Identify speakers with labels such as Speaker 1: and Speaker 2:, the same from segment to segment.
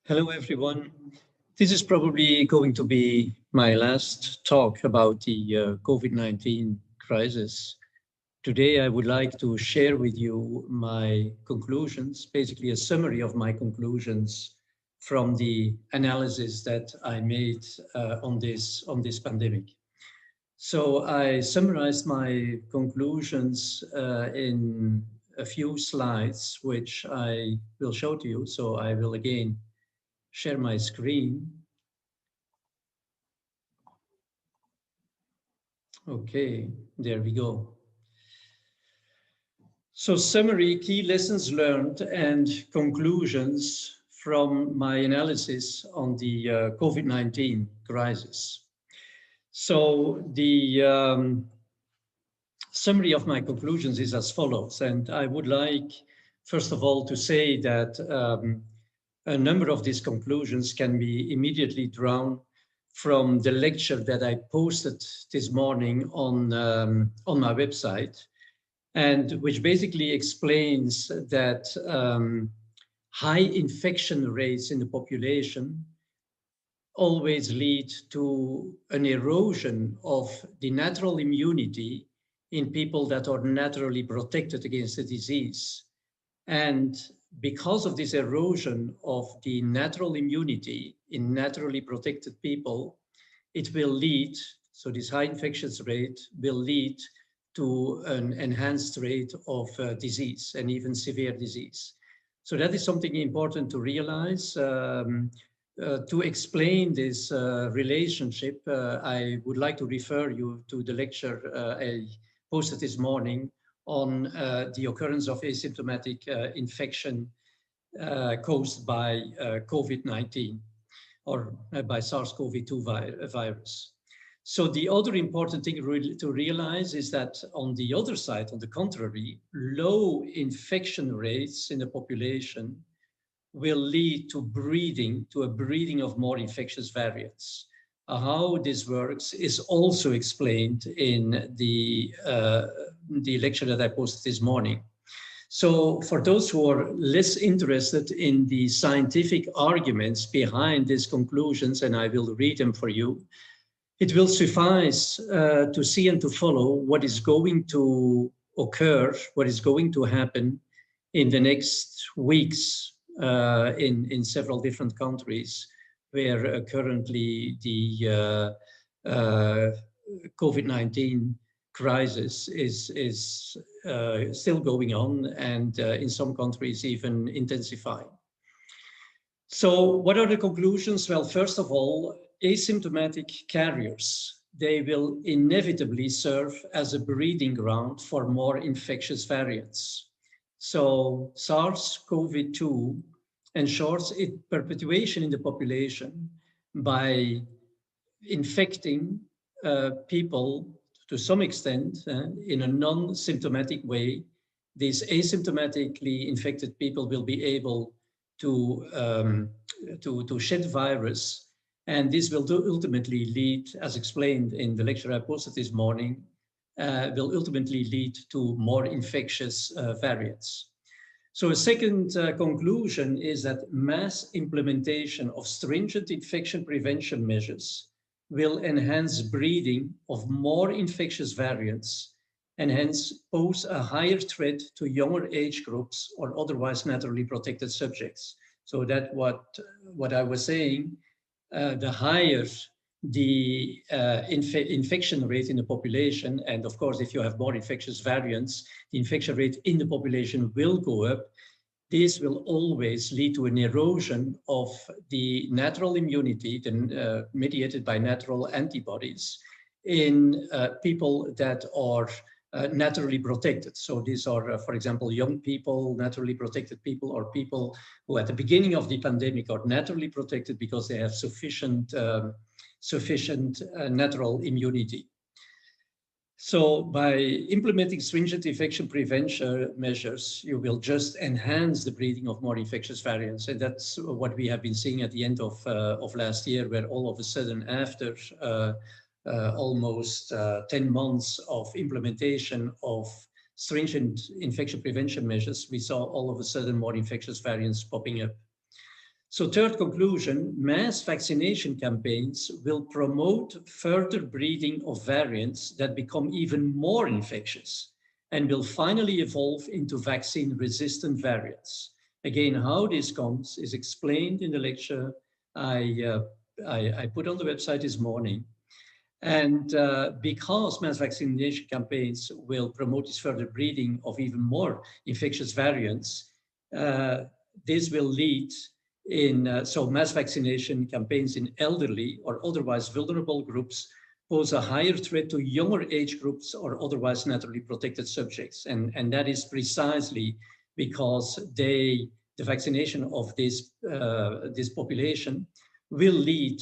Speaker 1: Hello, everyone. This is probably going to be my last talk about the COVID-19 crisis. Today, I would like to share with you my conclusions, basically a summary of my conclusions from the analysis that I made on this pandemic. So I summarized my conclusions in a few slides, which I will show to you. So I will again share my screen. Okay, there we go. So summary, key lessons learned and conclusions from my analysis on the COVID-19 crisis. So the summary of my conclusions is as follows. And I would like, first of all, to say that a number of these conclusions can be immediately drawn from the lecture that I posted this morning on my website, and which basically explains that high infection rates in the population always lead to an erosion of the natural immunity in people that are naturally protected against the disease. And because of this erosion of the natural immunity in naturally protected people, it will lead, so this high infections rate will lead to an enhanced rate of disease and even severe disease. So that is something important to realize. To explain this relationship, I would like to refer you to the lecture I posted this morning on the occurrence of asymptomatic infection caused by COVID-19 or by SARS-CoV-2 virus. So the other important thing to realize is that on the other side, on the contrary, low infection rates in the population will lead to a breeding of more infectious variants. How this works is also explained in the lecture that I posted this morning. So for those who are less interested in the scientific arguments behind these conclusions, and I will read them for you, it will suffice to see and to follow what is going to occur, what is going to happen in the next weeks in several different countries where currently the COVID-19 crisis is still going on, and in some countries even intensifying. So what are the conclusions? Well, first of all, asymptomatic carriers, they will inevitably serve as a breeding ground for more infectious variants. So SARS-CoV-2 ensures its perpetuation in the population by infecting people to some extent in a non-symptomatic way. These asymptomatically infected people will be able to shed virus, and this will ultimately lead, as explained in the lecture I posted this morning, will ultimately lead to more infectious variants. So a second conclusion is that mass implementation of stringent infection prevention measures will enhance breeding of more infectious variants and hence pose a higher threat to younger age groups or otherwise naturally protected subjects. So that what I was saying, the higher the infection rate in the population, and of course, if you have more infectious variants, the infection rate in the population will go up. This will always lead to an erosion of the natural immunity mediated by natural antibodies in people that are naturally protected. So these are, for example, young people, naturally protected people, or people who at the beginning of the pandemic are naturally protected because they have sufficient natural immunity. So by implementing stringent infection prevention measures, you will just enhance the breeding of more infectious variants. And that's what we have been seeing at the end of last year, where all of a sudden, after almost 10 months of implementation of stringent infection prevention measures, we saw all of a sudden more infectious variants popping up. So third conclusion, mass vaccination campaigns will promote further breeding of variants that become even more infectious and will finally evolve into vaccine-resistant variants. Again, how this comes is explained in the lecture I put on the website this morning. And because mass vaccination campaigns will promote this further breeding of even more infectious variants, this will lead so mass vaccination campaigns in elderly or otherwise vulnerable groups pose a higher threat to younger age groups or otherwise naturally protected subjects. And that is precisely because the vaccination of this population will lead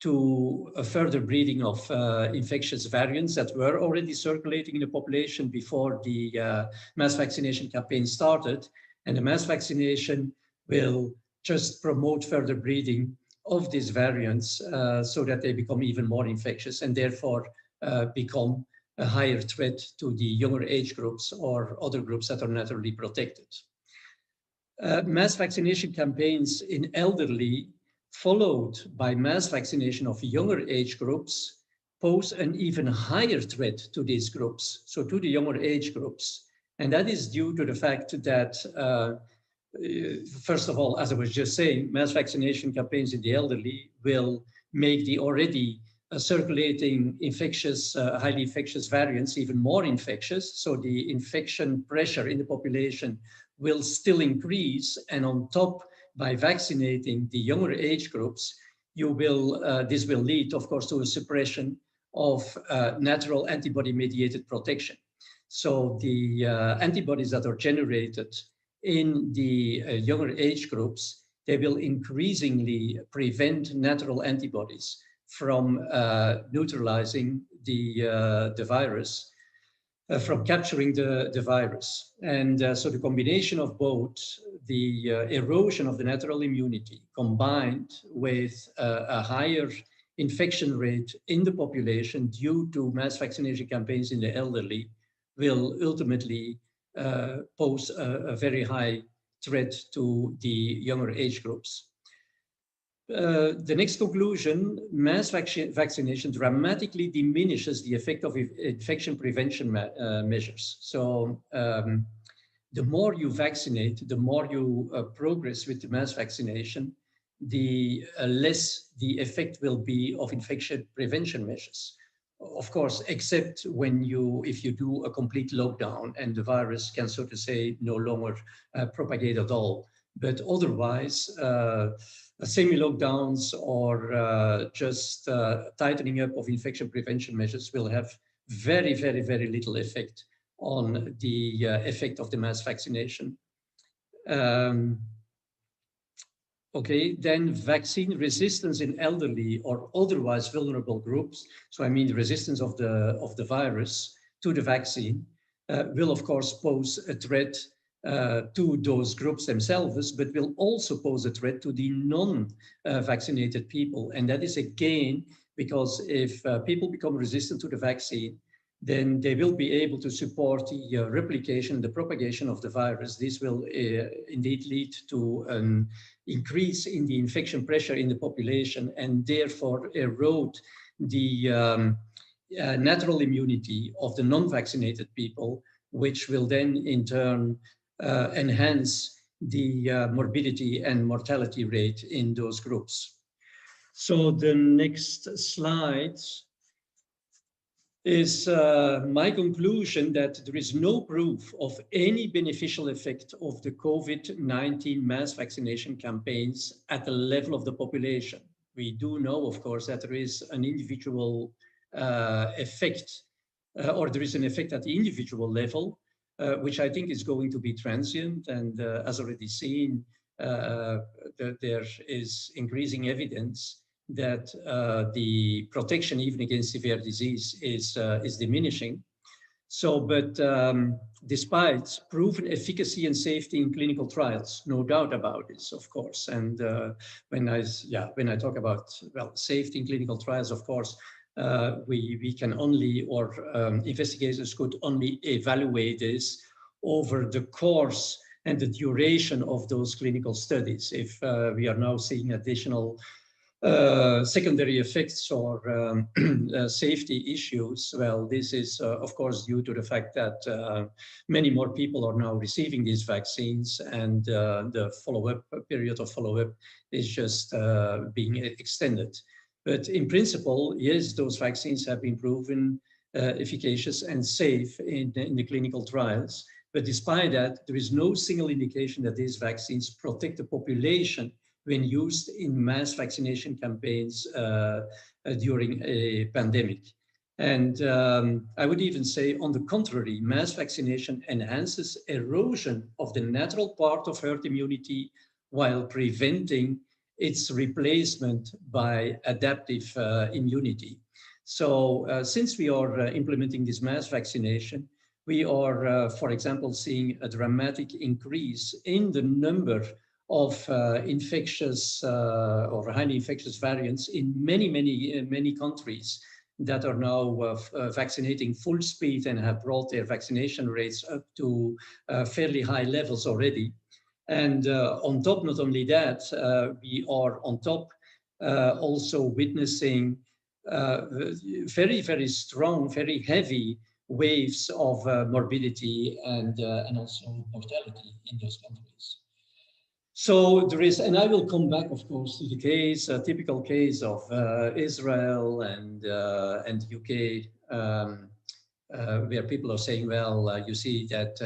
Speaker 1: to a further breeding of infectious variants that were already circulating in the population before the mass vaccination campaign started. And the mass vaccination will just promote further breeding of these variants so that they become even more infectious and therefore become a higher threat to the younger age groups or other groups that are naturally protected. Mass vaccination campaigns in elderly followed by mass vaccination of younger age groups pose an even higher threat to these groups, so to the younger age groups. And that is due to the fact that, first of all, as I was just saying, mass vaccination campaigns in the elderly will make the already circulating infectious, highly infectious variants even more infectious. So the infection pressure in the population will still increase. And on top, by vaccinating the younger age groups, this will lead, of course, to a suppression of natural antibody-mediated protection. So the antibodies that are generated in the younger age groups, they will increasingly prevent natural antibodies from neutralizing the virus, from capturing the virus. And so the combination of both the erosion of the natural immunity combined with a higher infection rate in the population due to mass vaccination campaigns in the elderly will ultimately pose a very high threat to the younger age groups. The next conclusion, mass vaccination dramatically diminishes the effect of infection prevention measures. So the more you vaccinate, the more you progress with the mass vaccination, the less the effect will be of infection prevention measures. Of course, except if you do a complete lockdown and the virus can, so to say, no longer propagate at all. But otherwise, semi-lockdowns or just tightening up of infection prevention measures will have very, very, very little effect on the effect of the mass vaccination. Okay, then vaccine resistance in elderly or otherwise vulnerable groups. So I mean the resistance of the virus to the vaccine will of course pose a threat to those groups themselves, but will also pose a threat to the non-vaccinated people. And that is again, because if people become resistant to the vaccine, then they will be able to support the replication, the propagation of the virus. This will indeed lead to an increase in the infection pressure in the population and therefore erode the natural immunity of the non-vaccinated people, which will then in turn enhance the morbidity and mortality rate in those groups. So the next slide is my conclusion that there is no proof of any beneficial effect of the COVID-19 mass vaccination campaigns at the level of the population. We do know, of course, that there is an individual effect, or there is an effect at the individual level, which I think is going to be transient. And as already seen, there is increasing evidence that the protection even against severe disease is diminishing. So, but despite proven efficacy and safety in clinical trials, no doubt about this, of course. And when I talk about, well, safety in clinical trials, of course, we can only, or investigators could only evaluate this over the course and the duration of those clinical studies. If we are now seeing additional secondary effects or safety issues, well, this is of course due to the fact that many more people are now receiving these vaccines, and the period of follow-up is just being extended. But in principle, yes, those vaccines have been proven efficacious and safe in the clinical trials. But despite that, there is no single indication that these vaccines protect the population when used in mass vaccination campaigns during a pandemic. And I would even say, on the contrary, mass vaccination enhances erosion of the natural part of herd immunity while preventing its replacement by adaptive immunity. So since we are implementing this mass vaccination, we are, for example, seeing a dramatic increase in the number of infectious or highly infectious variants in many countries that are now vaccinating full speed and have brought their vaccination rates up to fairly high levels already. And on top, not only that, we are on top also witnessing very strong, very heavy waves of morbidity and also mortality in those countries. So there is, and I will come back, of course, to the case, a typical case of Israel and UK, where people are saying, well, you see that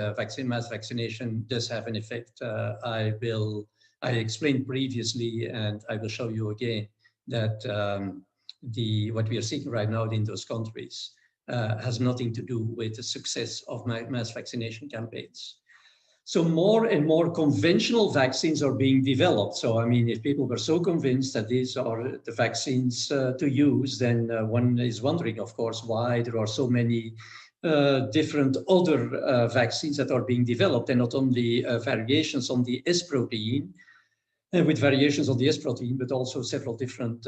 Speaker 1: mass vaccination does have an effect. I explained previously, and I will show you again, that what we are seeing right now in those countries has nothing to do with the success of mass vaccination campaigns. So more and more conventional vaccines are being developed. So, I mean, if people were so convinced that these are the vaccines to use, then one is wondering, of course, why there are so many different other vaccines that are being developed, and not only variations on the S protein, with variations on the S protein, but also several different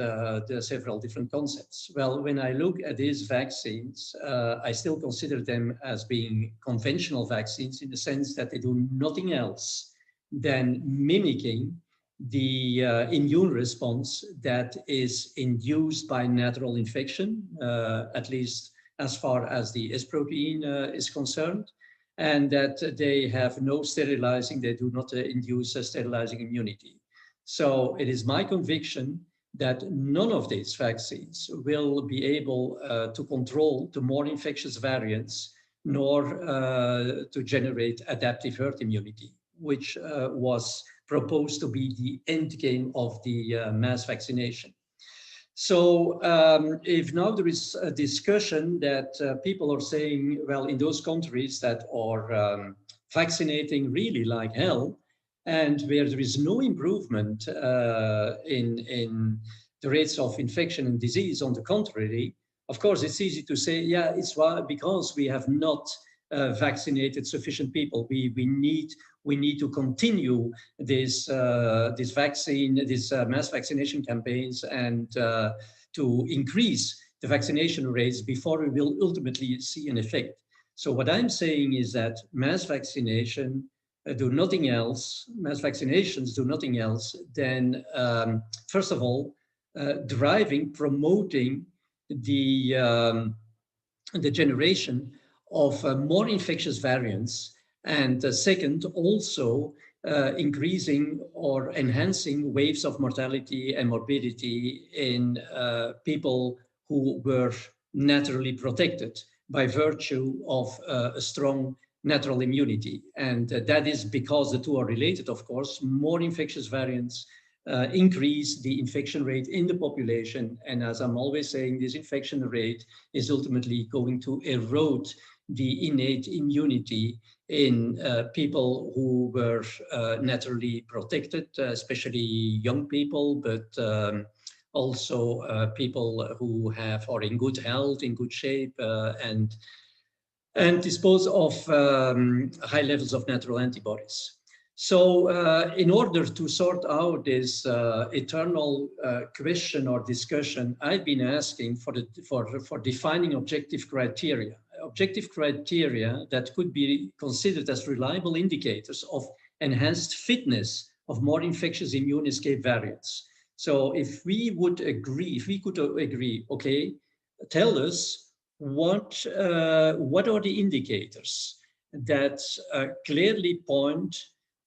Speaker 1: concepts. Well, when I look at these vaccines, I still consider them as being conventional vaccines, in the sense that they do nothing else than mimicking the immune response that is induced by natural infection, at least as far as the S protein is concerned, and that they have no sterilizing, they do not induce a sterilizing immunity. So it is my conviction that none of these vaccines will be able to control the more infectious variants, nor to generate adaptive herd immunity, which was proposed to be the end game of the mass vaccination. So if now there is a discussion that people are saying, well, in those countries that are vaccinating really like hell, and where there is no improvement in the rates of infection and disease, on the contrary, of course, it's easy to say, yeah, it's because we have not vaccinated sufficient people. We need to continue this mass vaccination campaigns, and to increase the vaccination rates before we will ultimately see an effect. So what I'm saying is that mass vaccination do nothing else, mass vaccinations do nothing else than, first of all, promoting the generation of more infectious variants, and second, also increasing or enhancing waves of mortality and morbidity in people who were naturally protected by virtue of a strong natural immunity. And that is because the two are related, of course. More infectious variants increase the infection rate in the population. And as I'm always saying, this infection rate is ultimately going to erode the innate immunity in people who were naturally protected, especially young people, but also people who are in good health, in good shape, and dispose of high levels of natural antibodies. So in order to sort out this eternal question or discussion, I've been asking for defining objective criteria that could be considered as reliable indicators of enhanced fitness of more infectious immune escape variants. So if we would agree, if we could agree, okay, tell us what are the indicators that clearly point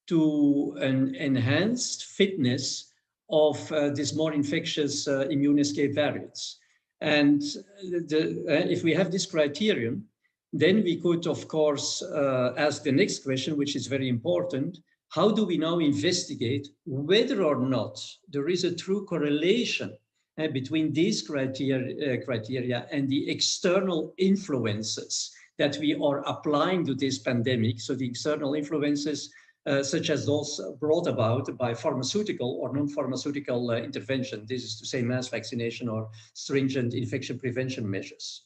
Speaker 1: to an enhanced fitness of these more infectious immune escape variants. And if we have this criterion, then we could, of course, ask the next question, which is very important. How do we now investigate whether or not there is a true correlation between these criteria and the external influences that we are applying to this pandemic? So the external influences such as those brought about by pharmaceutical or non-pharmaceutical intervention. This is to say mass vaccination or stringent infection prevention measures.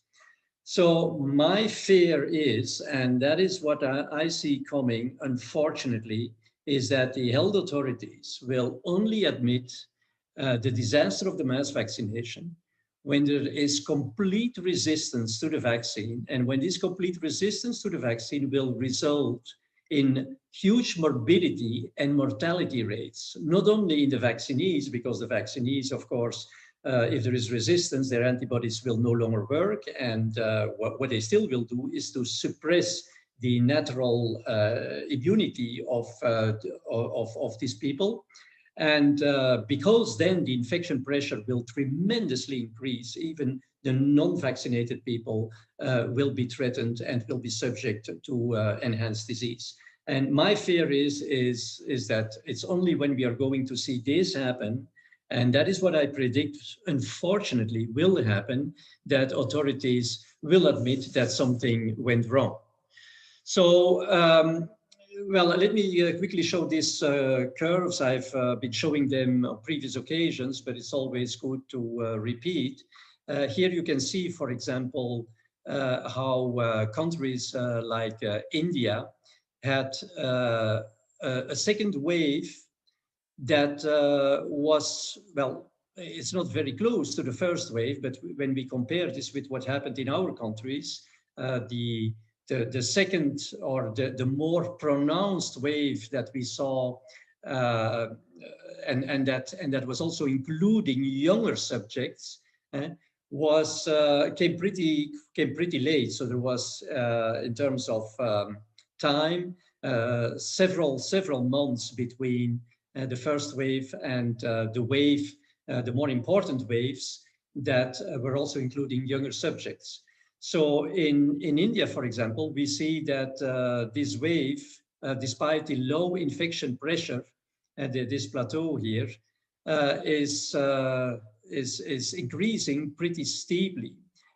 Speaker 1: So my fear is, and that is what I see coming, unfortunately, is that the health authorities will only admit the disaster of the mass vaccination when there is complete resistance to the vaccine, and when this complete resistance to the vaccine will result in huge morbidity and mortality rates, not only in the vaccinees, because the vaccinees, of course, if there is resistance, their antibodies will no longer work, and what they still will do is to suppress the natural immunity of these people. And because then the infection pressure will tremendously increase, even the non-vaccinated people will be threatened and will be subject to enhanced disease. And my fear is that it's only when we are going to see this happen, and that is what I predict, unfortunately, will happen, that authorities will admit that something went wrong. So, well, let me quickly show these curves. I've been showing them on previous occasions, but it's always good to repeat. Here you can see, for example, how countries like India had a second wave that was, well, it's not very close to the first wave, but when we compare this with what happened in our countries, the second or the more pronounced wave that we saw, and that was also including younger subjects, came pretty late. So there was, in terms of time, several months between the first wave and the more important waves that were also including younger subjects. So in India, for example, we see that this wave, despite the low infection pressure and this plateau here, is increasing pretty steeply.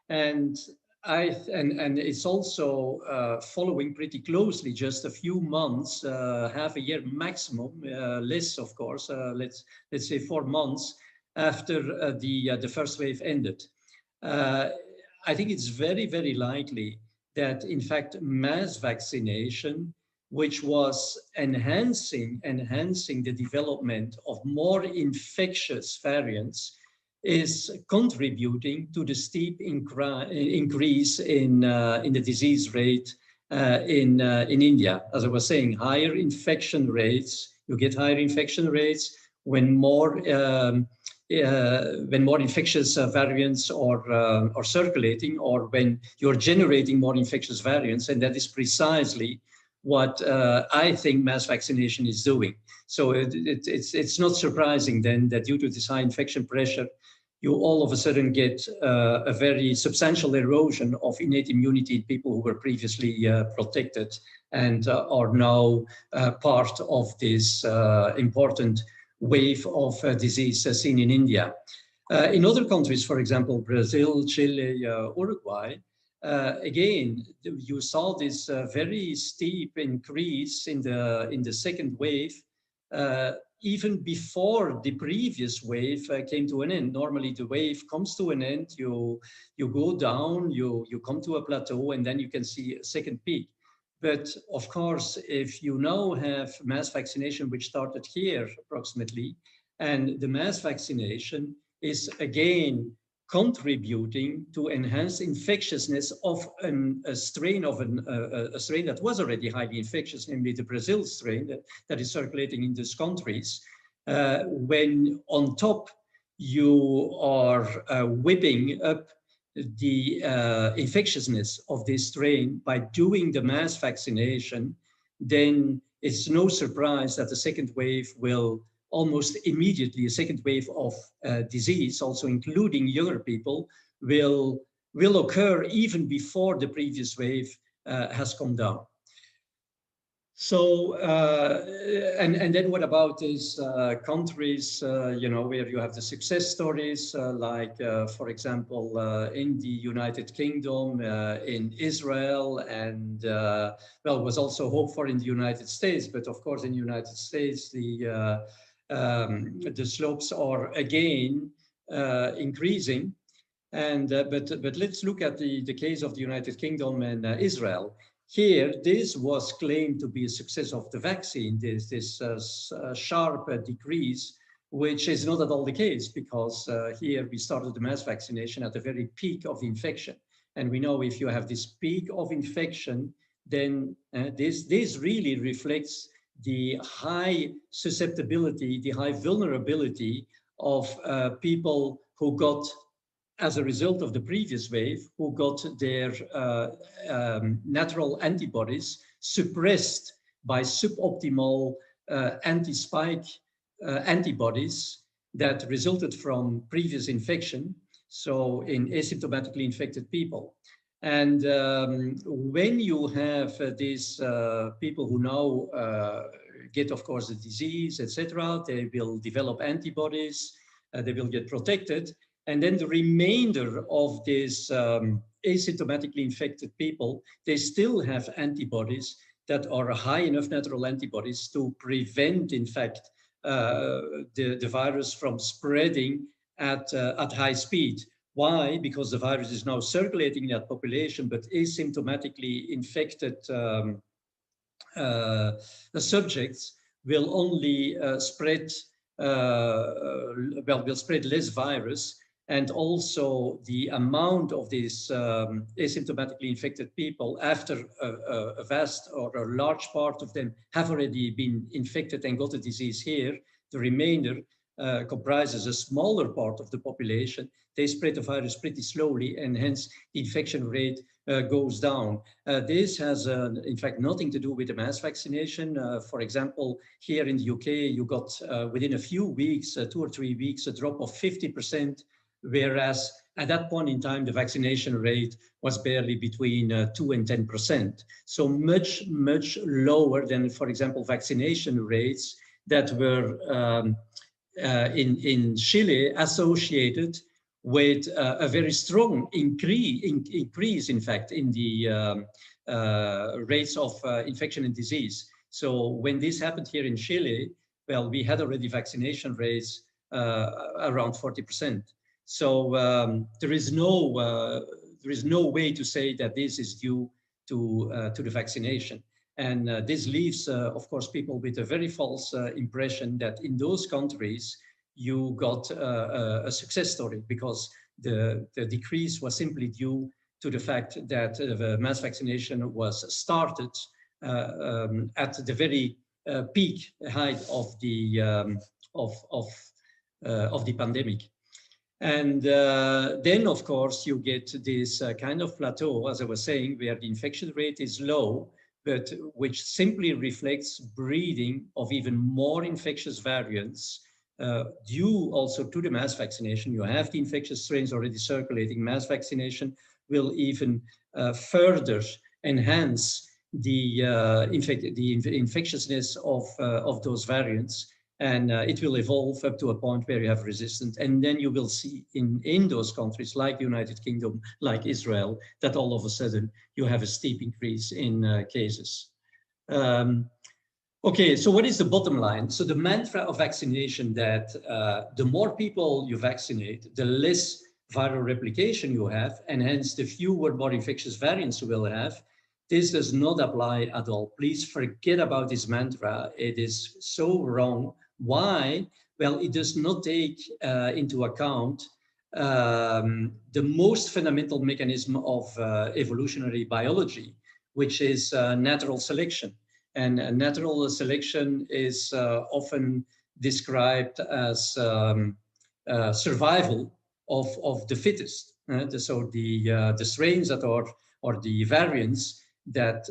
Speaker 1: And it's also following pretty closely, just a few months, half a year maximum, less of course, let's say 4 months after the first wave ended. I think it's very, very likely that, in fact, mass vaccination, which was enhancing the development of more infectious variants, is contributing to the steep increase in the disease rate in India. As I was saying, higher infection rates, you get higher infection rates when more infectious variants are circulating, or when you're generating more infectious variants, and that is precisely what I think mass vaccination is doing. So it's not surprising then that due to this high infection pressure, you all of a sudden get a very substantial erosion of innate immunity in people who were previously protected and are now part of this important wave of disease seen in India. In other countries, for example, Brazil, Chile, Uruguay, again, you saw this very steep increase in the second wave, even before the previous wave came to an end. Normally, the wave comes to an end, you go down, you come to a plateau, and then you can see a second peak. But of course, if you now have mass vaccination, which started here approximately, and the mass vaccination is again contributing to enhance infectiousness of a strain a strain that was already highly infectious, namely the Brazil strain that is circulating in these countries. When on top you are whipping up the infectiousness of this strain by doing the mass vaccination, then it's no surprise that the second wave will almost immediately, a second wave of disease, also including younger people, will occur even before the previous wave has come down. So, and then what about these countries, you know, where you have the success stories, like, for example, in the United Kingdom, in Israel, and, well, was also hoped for in the United States, but of course in the United States, the slopes are again increasing. And, but let's look at the case of the United Kingdom and Israel. Here, this was claimed to be a success of the vaccine, this sharp decrease, which is not at all the case, because here we started the mass vaccination at the very peak of the infection. And we know if you have this peak of infection, then this really reflects the high susceptibility, the high vulnerability of people who got, as a result of the previous wave, who got their natural antibodies suppressed by suboptimal anti-spike antibodies that resulted from previous infection, so in asymptomatically infected people. And when you have these people who now get, of course, the disease, etc., they will develop antibodies, they will get protected. And then the remainder of these asymptomatically infected people, they still have antibodies that are high enough natural antibodies to prevent, in fact, the virus from spreading at high speed. Why? Because the virus is now circulating in that population, but asymptomatically infected subjects will only spread, will spread less virus. And also the amount of these asymptomatically infected people, after a vast or a large part of them have already been infected and got the disease here, the remainder comprises a smaller part of the population. They spread the virus pretty slowly, and hence the infection rate goes down. This has, in fact, nothing to do with the mass vaccination. For example, here in the UK, you got within a few weeks, 2 or 3 weeks, a drop of 50%, whereas at that point in time, the vaccination rate was barely between 2 and 10%. So much, much lower than, for example, vaccination rates that were in Chile associated with a very strong increase, in fact, in the rates of infection and disease. So when this happened here in Chile, well, we had already vaccination rates around 40%. So there is no way to say that this is due to the vaccination. And this leaves, of course, people with a very false impression that in those countries you got a success story, because the decrease was simply due to the fact that the mass vaccination was started at the very peak height of the pandemic. And then, of course, you get this kind of plateau, as I was saying, where the infection rate is low, but which simply reflects breeding of even more infectious variants due also to the mass vaccination. You have the infectious strains already circulating. Mass vaccination will even further enhance the infectiousness of those variants. And it will evolve up to a point where you have resistance. And then you will see in those countries like the United Kingdom, like Israel, that all of a sudden you have a steep increase in cases. Okay, so what is the bottom line? So the mantra of vaccination that the more people you vaccinate, the less viral replication you have, and hence the fewer more infectious variants you will have. This does not apply at all. Please forget about this mantra. It is so wrong. Why? Well, it does not take into account the most fundamental mechanism of evolutionary biology, which is natural selection. And natural selection is often described as survival of the fittest. So the strains that are, or the variants that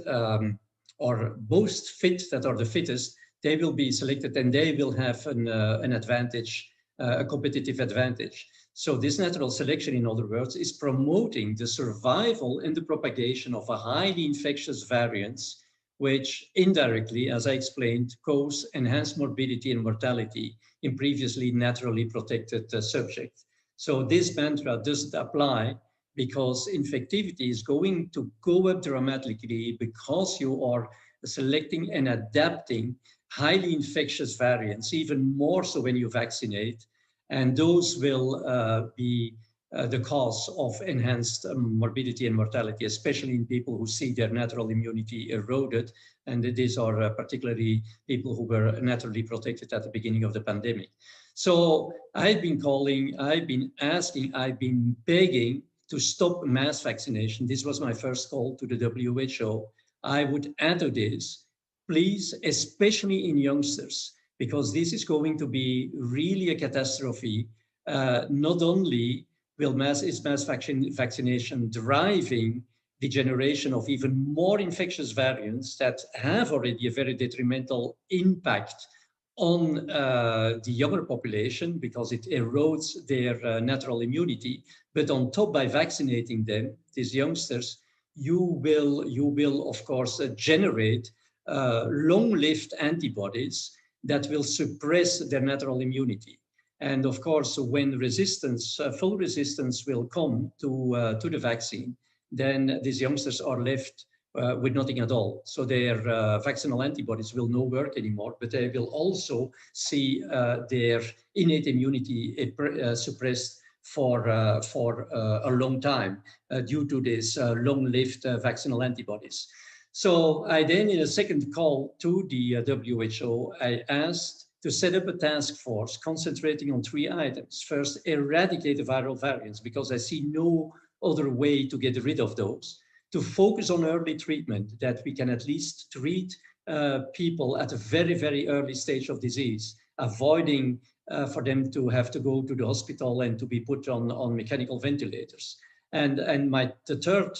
Speaker 1: are most fit, that are the fittest, they will be selected and they will have an advantage, a competitive advantage. So this natural selection, in other words, is promoting the survival and the propagation of a highly infectious variants, which indirectly, as I explained, cause enhanced morbidity and mortality in previously naturally protected subjects. So this mantra doesn't apply because infectivity is going to go up dramatically because you are selecting and adapting highly infectious variants, even more so when you vaccinate. And those will be the cause of enhanced morbidity and mortality, especially in people who see their natural immunity eroded. And these are particularly people who were naturally protected at the beginning of the pandemic. So I've been calling, I've been asking, I've been begging to stop mass vaccination. This was my first call to the WHO. I would add to this, please, especially in youngsters, because this is going to be really a catastrophe. Not only will mass vaccination driving the generation of even more infectious variants that have already a very detrimental impact on the younger population because it erodes their natural immunity. But on top, by vaccinating them, these youngsters, you will of course generate long-lived antibodies that will suppress their natural immunity. And of course, when resistance, full resistance will come to the vaccine, then these youngsters are left with nothing at all. So their vaccinal antibodies will not work anymore, but they will also see their innate immunity suppressed for a long time due to these long-lived vaccinal antibodies. So I then, in a second call to the WHO, I asked to set up a task force concentrating on 3 items. First, eradicate the viral variants, because I see no other way to get rid of those. To focus on early treatment, that we can at least treat people at a very, very early stage of disease, avoiding for them to have to go to the hospital and to be put on mechanical ventilators. And the third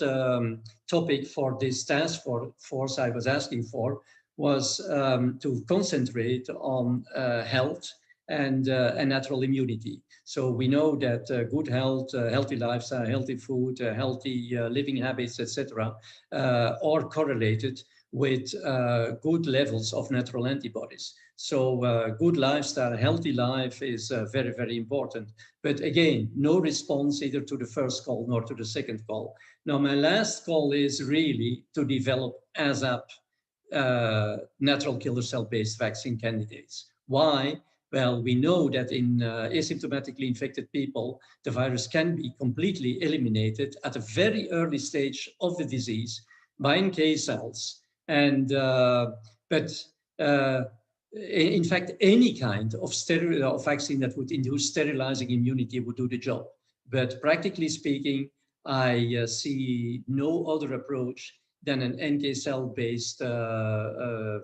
Speaker 1: topic for this task force I was asking for was to concentrate on health and natural immunity. So we know that good health, healthy lifestyle, healthy food, healthy living habits, etc., are correlated with good levels of natural antibodies. So good lifestyle, healthy life is very, very important. But again, no response either to the first call nor to the second call. Now, my last call is really to develop ASAP natural killer cell-based vaccine candidates. Why? Well, we know that in asymptomatically infected people, the virus can be completely eliminated at a very early stage of the disease by NK cells. And in fact, any kind of vaccine that would induce sterilizing immunity would do the job. But practically speaking, I see no other approach than an NK cell-based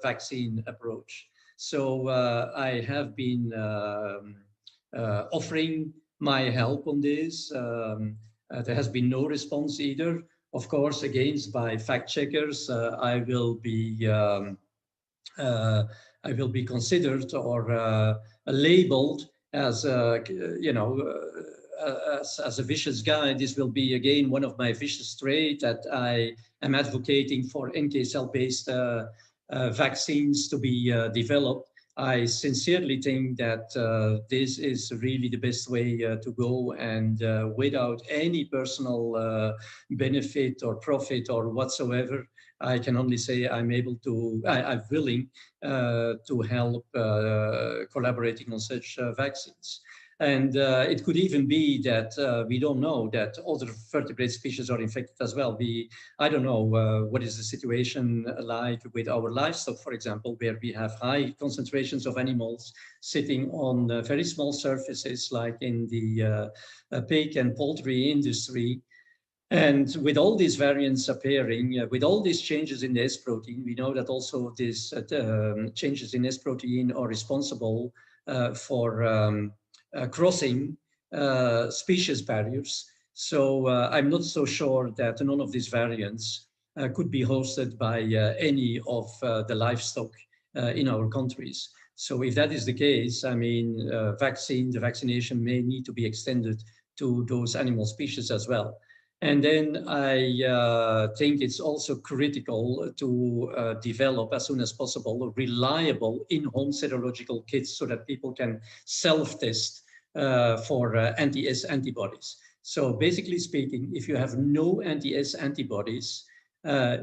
Speaker 1: vaccine approach. So I have been offering my help on this. There has been no response either. Of course, against by fact checkers, I will be considered or labeled as as a vicious guy. This will be again one of my vicious traits, that I am advocating for NK cell-based vaccines to be developed. I sincerely think that this is really the best way to go, and without any personal benefit or profit or whatsoever, I can only say I'm willing to help collaborating on such vaccines. And it could even be that we don't know that other vertebrate species are infected as well. I don't know what is the situation like with our livestock, for example, where we have high concentrations of animals sitting on very small surfaces, like in the pig and poultry industry. And with all these variants appearing, with all these changes in the S protein, we know that also these changes in S protein are responsible for crossing species barriers. So I'm not so sure that none of these variants could be hosted by any of the livestock in our countries. So if that is the case, I mean, the vaccination may need to be extended to those animal species as well. And then I think it's also critical to develop as soon as possible reliable in-home serological kits so that people can self-test for anti-S antibodies. So basically speaking, if you have no anti-S antibodies,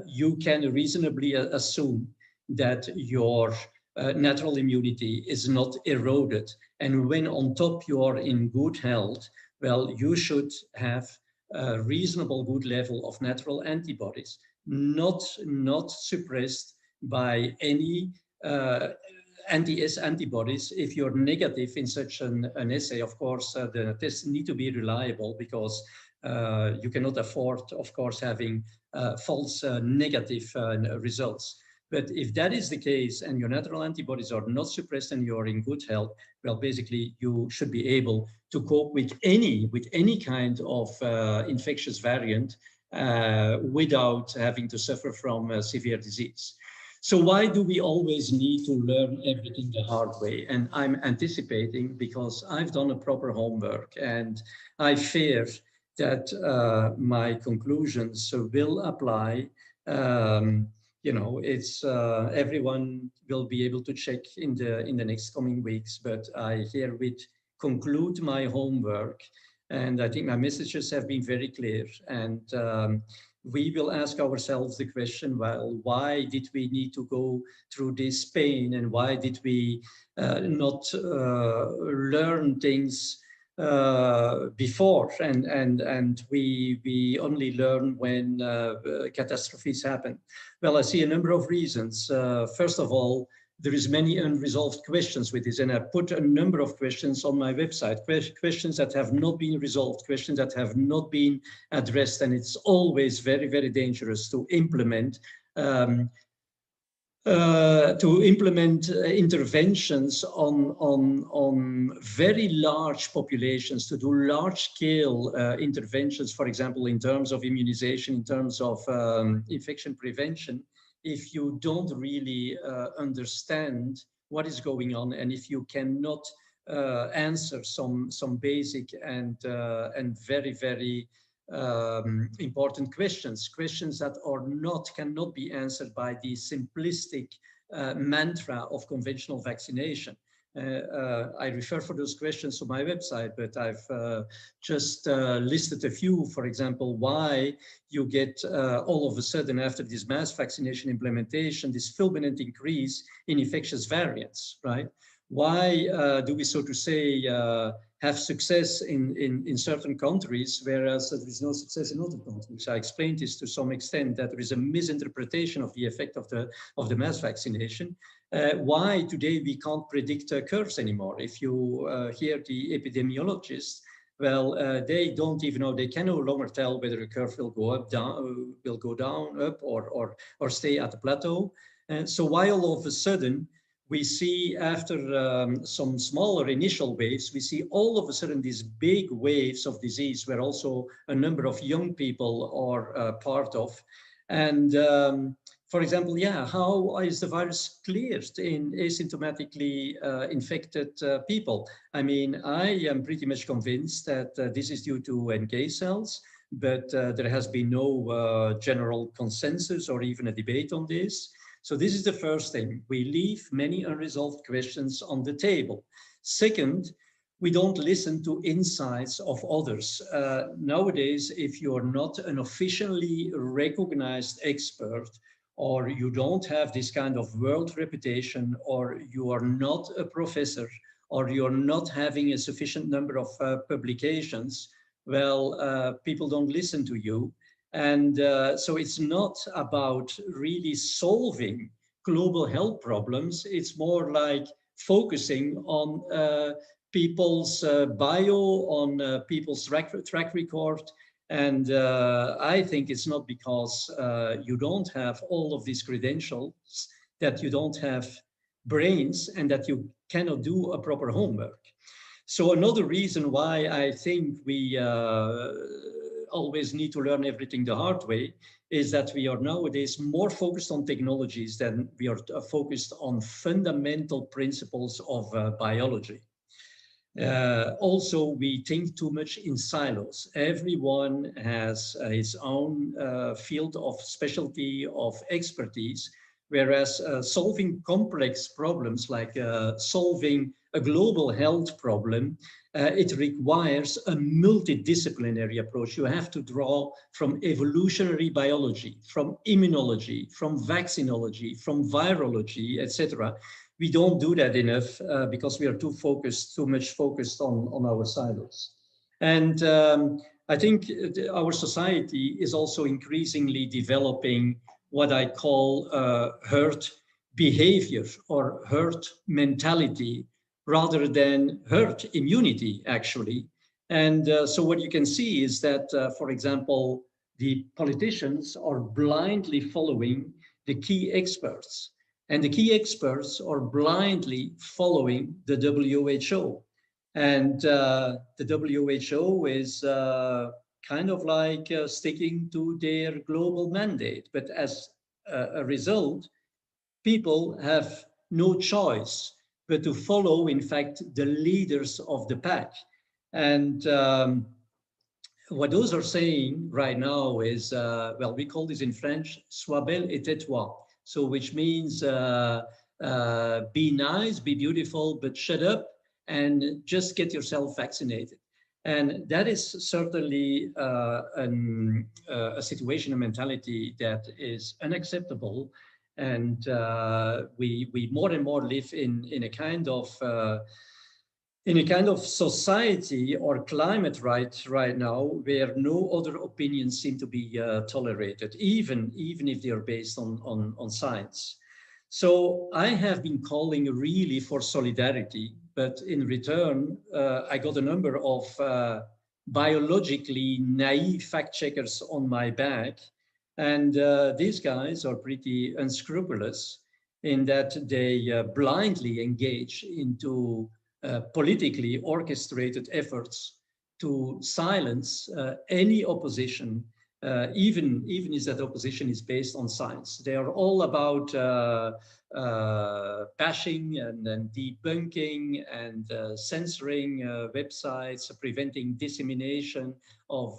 Speaker 1: you can reasonably assume that your natural immunity is not eroded. And when on top you are in good health, well, you should have a reasonable good level of natural antibodies, not suppressed by any anti-S antibodies. If you're negative in such an assay, of course, the tests need to be reliable, because you cannot afford, of course, having false negative results. But if that is the case and your natural antibodies are not suppressed and you're in good health, well, basically you should be able to cope with any kind of infectious variant without having to suffer from severe disease. So why do we always need to learn everything the hard way? And I'm anticipating, because I've done a proper homework, and I fear that my conclusions will apply. You know, it's everyone will be able to check in the next coming weeks, but I herewith conclude my homework, and I think my messages have been very clear. And we will ask ourselves the question, well, why did we need to go through this pain, and why did we not learn things before, and we only learn when catastrophes happen? Well, I see a number of reasons. First of all, there is many unresolved questions with this, and I put a number of questions on my website, questions that have not been resolved, questions that have not been addressed, and it's always very, very dangerous to implement interventions on very large populations, to do large-scale interventions, for example, in terms of immunization, in terms of infection prevention, if you don't really understand what is going on, and if you cannot answer some basic and very, very important questions that cannot be answered by the simplistic mantra of conventional vaccination. I refer for those questions to my website, but I've just listed a few. For example, why you get all of a sudden, after this mass vaccination implementation, this fulminant increase in infectious variants, right? Why do we, so to say, have success in certain countries, whereas there is no success in other countries? I explained this to some extent, that there is a misinterpretation of the effect of the mass vaccination. Why today we can't predict curves anymore? If you hear the epidemiologists, well, they don't even know, they can no longer tell whether a curve will go up, down, up, or stay at the plateau. And so why all of a sudden we see, after some smaller initial waves, we see all of a sudden these big waves of disease, where also a number of young people are part of. And for example, how is the virus cleared in asymptomatically infected people? I mean, I am pretty much convinced that this is due to NK cells, but there has been no general consensus or even a debate on this. So this is the first thing. We leave many unresolved questions on the table. Second, we don't listen to insights of others. Nowadays, if you're not an officially recognized expert, or you don't have this kind of world reputation, or you are not a professor or you're not having a sufficient number of publications, well, people don't listen to you. And so it's not about really solving global health problems. It's more like focusing on people's bio, on people's track record. And I think it's not because you don't have all of these credentials that you don't have brains and that you cannot do a proper homework. So another reason why I think we always need to learn everything the hard way is that we are nowadays more focused on technologies than we are focused on fundamental principles of biology. Also, we think too much in silos. Everyone has his own field of specialty, of expertise, whereas solving complex problems like solving a global health problem, it requires a multidisciplinary approach. You have to draw from evolutionary biology, from immunology, from vaccinology, from virology, etc. We don't do that enough because we are too much focused on our silos. And I think our society is also increasingly developing what I call herd behavior or herd mentality rather than herd immunity, actually. And so what you can see is that, for example, the politicians are blindly following the key experts. And the key experts are blindly following the WHO. And the WHO is kind of like sticking to their global mandate. But as a result, people have no choice but to follow, in fact, the leaders of the pack. And what those are saying right now is, well, we call this in French, sois belle et tais-toi. So which means be nice, be beautiful, but shut up and just get yourself vaccinated. And that is certainly a situation, a mentality that is unacceptable. And we more and more live in a kind of society or climate right now where no other opinions seem to be tolerated, even if they are based on science. So I have been calling really for solidarity, but in return, I got a number of biologically naive fact checkers on my back. And these guys are pretty unscrupulous in that they blindly engage into politically orchestrated efforts to silence any opposition, even if that opposition is based on science. They are all about bashing and debunking and censoring websites, preventing dissemination of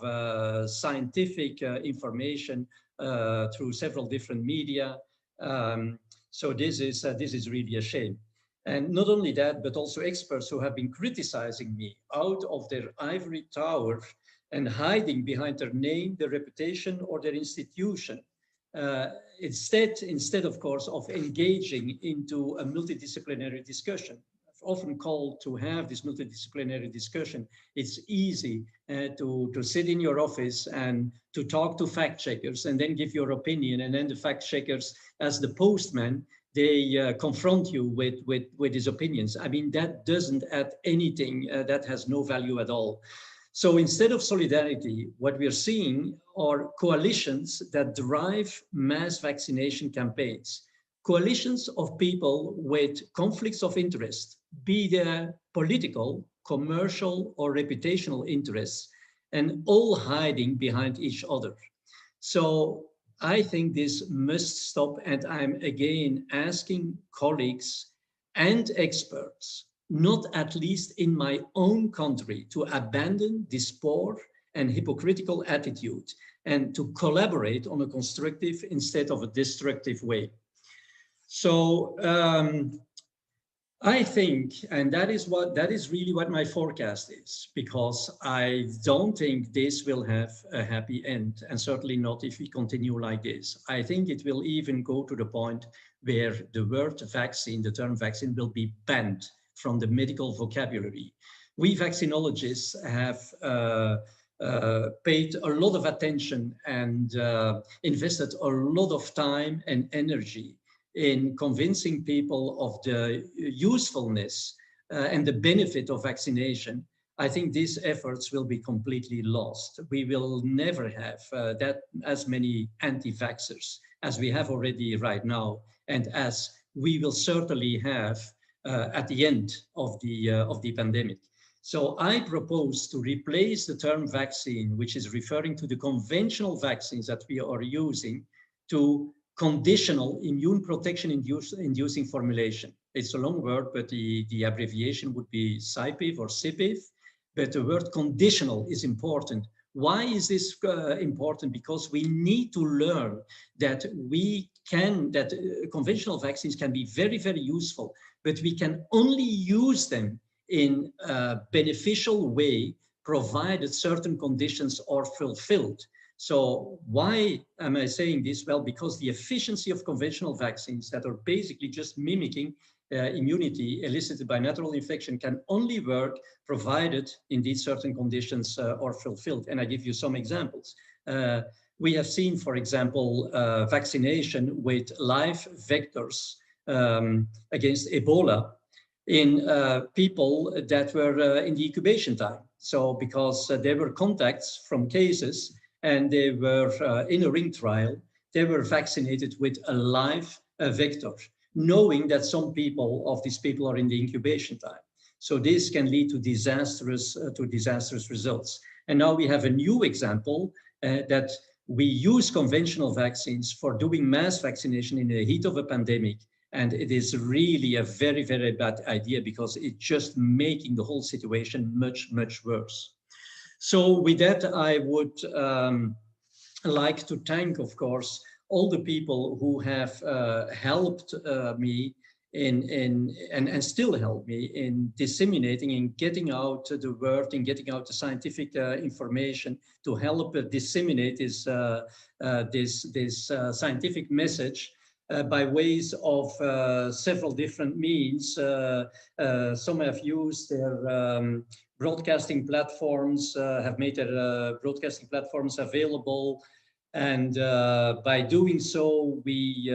Speaker 1: scientific information through several different media. So this is really a shame. And not only that, but also experts who have been criticizing me out of their ivory tower and hiding behind their name, their reputation, or their institution. Instead, of course, of engaging into a multidisciplinary discussion. I've often called to have this multidisciplinary discussion. It's easy to sit in your office and to talk to fact checkers and then give your opinion, and then the fact checkers, as the postman, they confront you with his opinions. I mean, that doesn't add anything, that has no value at all. So instead of solidarity, what we're seeing are coalitions that drive mass vaccination campaigns. Coalitions of people with conflicts of interest, be they political, commercial, or reputational interests, and all hiding behind each other. So I think this must stop, and I'm again asking colleagues and experts, not at least in my own country, to abandon this poor and hypocritical attitude and to collaborate on a constructive instead of a destructive way. So I think, and that is really what my forecast is, because I don't think this will have a happy end, and certainly not if we continue like this. I think it will even go to the point where the word vaccine, the term vaccine, will be banned from the medical vocabulary. We vaccinologists have paid a lot of attention and invested a lot of time and energy in convincing people of the usefulness and the benefit of vaccination. I think these efforts will be completely lost. We will never have that as many anti-vaxxers as we have already right now, and as we will certainly have at the end of the pandemic. So I propose to replace the term vaccine, which is referring to the conventional vaccines that we are using, to conditional immune protection inducing formulation. It's a long word, but the abbreviation would be CIPIV or CIPIV. But the word conditional is important. Why is this important? Because we need to learn that conventional vaccines can be very, very useful, but we can only use them in a beneficial way, provided certain conditions are fulfilled. So why am I saying this? Well, because the efficiency of conventional vaccines that are basically just mimicking immunity elicited by natural infection can only work provided indeed certain conditions are fulfilled. And I give you some examples. We have seen, for example, vaccination with live vectors against Ebola in people that were in the incubation time. So because there were contacts from cases and they were in a ring trial, they were vaccinated with a live vector, knowing that some of these people are in the incubation time. So this can lead to disastrous results. And now we have a new example that we use conventional vaccines for doing mass vaccination in the heat of a pandemic. And it is really a very, very bad idea because it's just making the whole situation much, much worse. So with that, I would like to thank, of course, all the people who have helped me and still help me in disseminating and getting out the word and getting out the scientific information to help disseminate this scientific message by ways of several different means. Some have used their broadcasting platforms, have made their broadcasting platforms available. And by doing so, we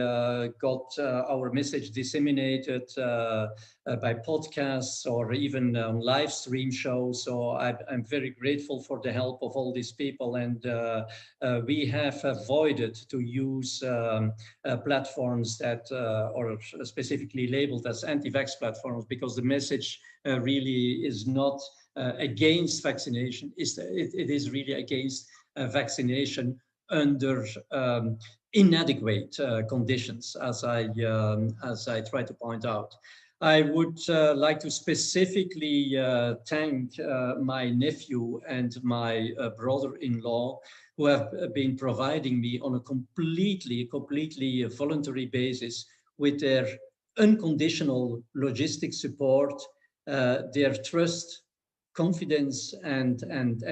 Speaker 1: got our message disseminated by podcasts or even live stream shows. So I'm very grateful for the help of all these people. And we have avoided to use platforms that are specifically labeled as anti-vax platforms, because the message really is not against vaccination. It is really against vaccination under inadequate conditions, as I try to point out. I would like to specifically thank my nephew and my brother-in-law, who have been providing me on a completely voluntary basis with their unconditional logistic support, their trust, confidence, and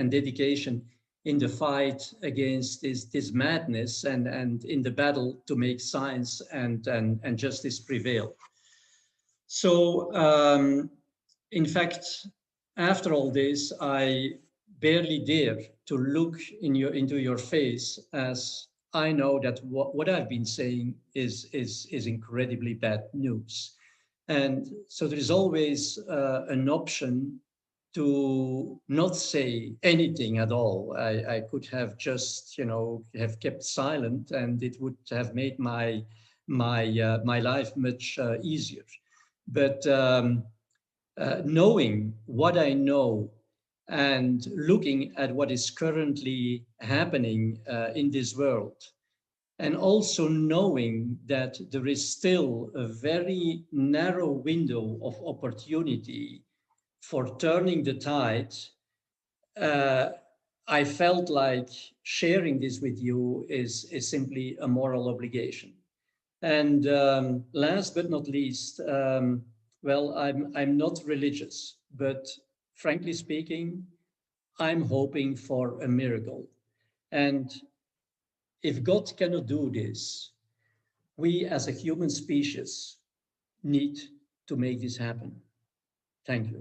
Speaker 1: dedication in the fight against this madness and in the battle to make science and justice prevail. So, in fact, after all this, I barely dare to look into your face, as I know that what I've been saying is incredibly bad news. And so there is always an option to not say anything at all. I could have just, have kept silent, and it would have made my life much easier. But knowing what I know and looking at what is currently happening in this world, and also knowing that there is still a very narrow window of opportunity for turning the tide, I felt like sharing this with you is simply a moral obligation. And last but not least, well, I'm not religious, but frankly speaking, I'm hoping for a miracle. And if God cannot do this, we as a human species need to make this happen. Thank you.